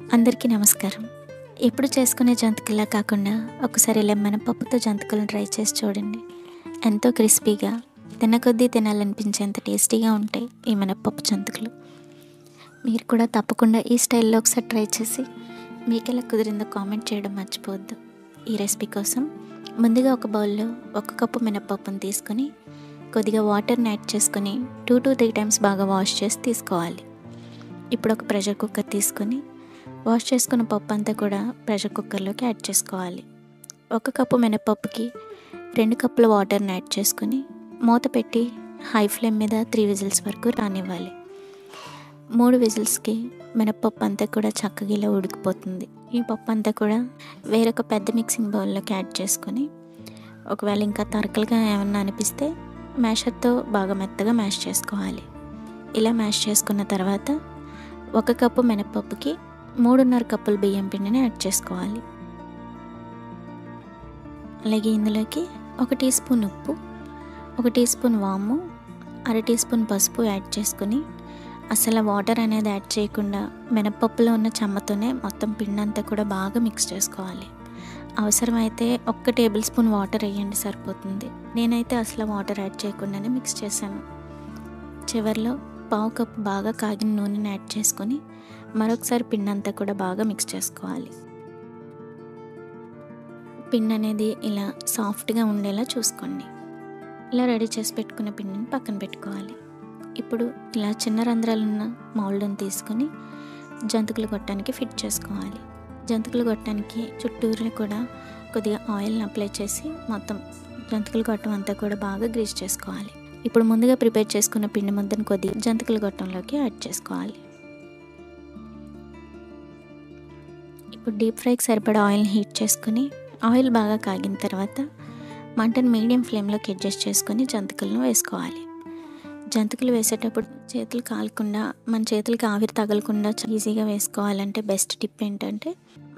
అందరికీ నమస్కారం. ఎప్పుడు చేసుకునే జంతికల్లా కాకుండా ఒకసారి ఇలా మినపప్పుతో జంతికలను ట్రై చేసి చూడండి. ఎంతో క్రిస్పీగా, తినకొద్దీ తినాలనిపించేంత టేస్టీగా ఉంటాయి ఈ మినపప్పు జంతికలు. మీరు కూడా తప్పకుండా ఈ స్టైల్లో ఒకసారి ట్రై చేసి మీకు ఎలా కుదిరిందో కామెంట్ చేయడం మర్చిపోవద్దు. ఈ రెసిపీ కోసం ముందుగా ఒక బౌల్లో 1 కప్పు మినపప్పును తీసుకొని కొద్దిగా వాటర్ని యాడ్ చేసుకొని 2 to 3 టైమ్స్ బాగా వాష్ చేసి తీసుకోవాలి. ఇప్పుడు ఒక ప్రెషర్ కుక్కర్ తీసుకొని వాష్ చేసుకున్న పప్పు అంతా కూడా ప్రెషర్ కుక్కర్లోకి యాడ్ చేసుకోవాలి. 1 కప్పు మినపప్పుకి 2 కప్పుల వాటర్ని యాడ్ చేసుకొని మూత పెట్టి హై ఫ్లేమ్ మీద 3 విజిల్స్ వరకు రానివ్వాలి. 3 విజిల్స్కి మినపప్పు అంతా కూడా చక్కగా ఇలా ఉడికిపోతుంది. ఈ పప్పు అంతా కూడా వేరొక పెద్ద మిక్సింగ్ బౌల్లోకి యాడ్ చేసుకొని ఒకవేళ ఇంకా తరకలుగా ఏమన్నా అనిపిస్తే మ్యాషర్తో బాగా మెత్తగా మ్యాష్ చేసుకోవాలి. ఇలా మ్యాష్ చేసుకున్న తర్వాత 1 కప్పు మినపప్పుకి 3.5 కప్పుల బియ్యం పిండిని యాడ్ చేసుకోవాలి. అలాగే ఇందులోకి 1 టీ స్పూన్ ఉప్పు, 1 టీ స్పూన్ వాము, 1/2 టీ స్పూన్ పసుపు యాడ్ చేసుకుని అసలు వాటర్ అనేది యాడ్ చేయకుండా మినపప్పులో ఉన్న చెమ్మతోనే మొత్తం పిండి అంతా కూడా బాగా మిక్స్ చేసుకోవాలి. అవసరమైతే 1 టేబుల్ స్పూన్ వాటర్ వేయండి, సరిపోతుంది. నేనైతే అసలు వాటర్ యాడ్ చేయకుండానే మిక్స్ చేశాను. చివరిలో 1/2 కప్పు బాగా కాగిన నూనెని యాడ్ చేసుకొని మరొకసారి పిండి అంతా కూడా బాగా మిక్స్ చేసుకోవాలి. పిండి అనేది ఇలా సాఫ్ట్గా ఉండేలా చూసుకోండి. ఇలా రెడీ చేసి పెట్టుకున్న పిండిని పక్కన పెట్టుకోవాలి. ఇప్పుడు ఇలా చిన్న రంధ్రాలున్న మౌల్డ్ని తీసుకొని జంతికలు గొట్టానికి ఫిట్ చేసుకోవాలి. జంతికలు గొట్టానికి చుట్టూరు కూడా కొద్దిగా ఆయిల్ని అప్లై చేసి మొత్తం జంతికలు గొట్టం అంతా కూడా బాగా గ్రీస్ చేసుకోవాలి. ఇప్పుడు ముందుగా ప్రిపేర్ చేసుకున్న పిండి ముద్దను కొద్దిగా జంతికల గొట్టంలోకి యాడ్ చేసుకోవాలి. ఇప్పుడు డీప్ ఫ్రైకి సరిపడా ఆయిల్ని హీట్ చేసుకుని ఆయిల్ బాగా కాగిన తర్వాత మంటను మీడియం ఫ్లేమ్లోకి అడ్జస్ట్ చేసుకొని జంతికలను వేసుకోవాలి. జంతికలు వేసేటప్పుడు చేతులు కాలకుండా, మన చేతులకి ఆవిరి తగలకుండా ఈజీగా వేసుకోవాలంటే బెస్ట్ టిప్ ఏంటంటే,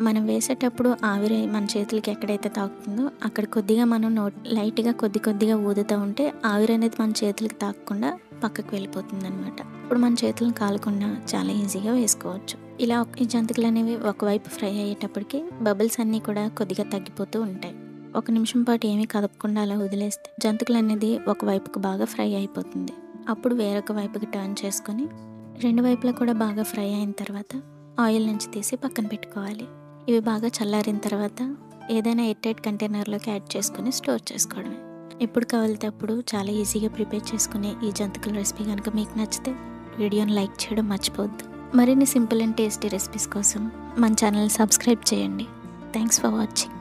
మనం వేసేటప్పుడు ఆవిరి మన చేతులకి ఎక్కడైతే తాకుతుందో అక్కడ కొద్దిగా మనం లైట్గా కొద్దిగా ఊదుతూ ఉంటే ఆవిరి అనేది మన చేతులకి తాకకుండా పక్కకు వెళ్ళిపోతుంది అనమాట. ఇప్పుడు మన చేతులను కాలకుండా చాలా ఈజీగా వేసుకోవచ్చు. ఇలా ఈ జంతికలు అనేవి ఒకవైపు ఫ్రై అయ్యేటప్పటికి బబుల్స్ అన్నీ కూడా కొద్దిగా తగ్గిపోతూ ఉంటాయి. 1 నిమిషం పాటు ఏమీ కదపకుండా అలా వదిలేస్తే జంతికలు అనేది ఒకవైపుకు బాగా ఫ్రై అయిపోతుంది. అప్పుడు వేరొక వైపుకి టర్న్ చేసుకొని 2 వైపులా కూడా బాగా ఫ్రై అయిన తర్వాత ఆయిల్ నుంచి తీసి పక్కన పెట్టుకోవాలి. ఇవి బాగా చల్లారిన తర్వాత ఏదైనా ఎయిర్ టైట్ కంటైనర్లోకి యాడ్ చేసుకుని స్టోర్ చేసుకోవడమే. ఎప్పుడు కావాలితే అప్పుడు చాలా ఈజీగా ప్రిపేర్ చేసుకునే ఈ జంతికల రెసిపీ కనుక మీకు నచ్చితే వీడియోని లైక్ చేయడం మర్చిపోవద్దు. మరిన్ని సింపుల్ అండ్ టేస్టీ రెసిపీస్ కోసం మన ఛానల్ని సబ్స్క్రైబ్ చేయండి. Thanks for watching.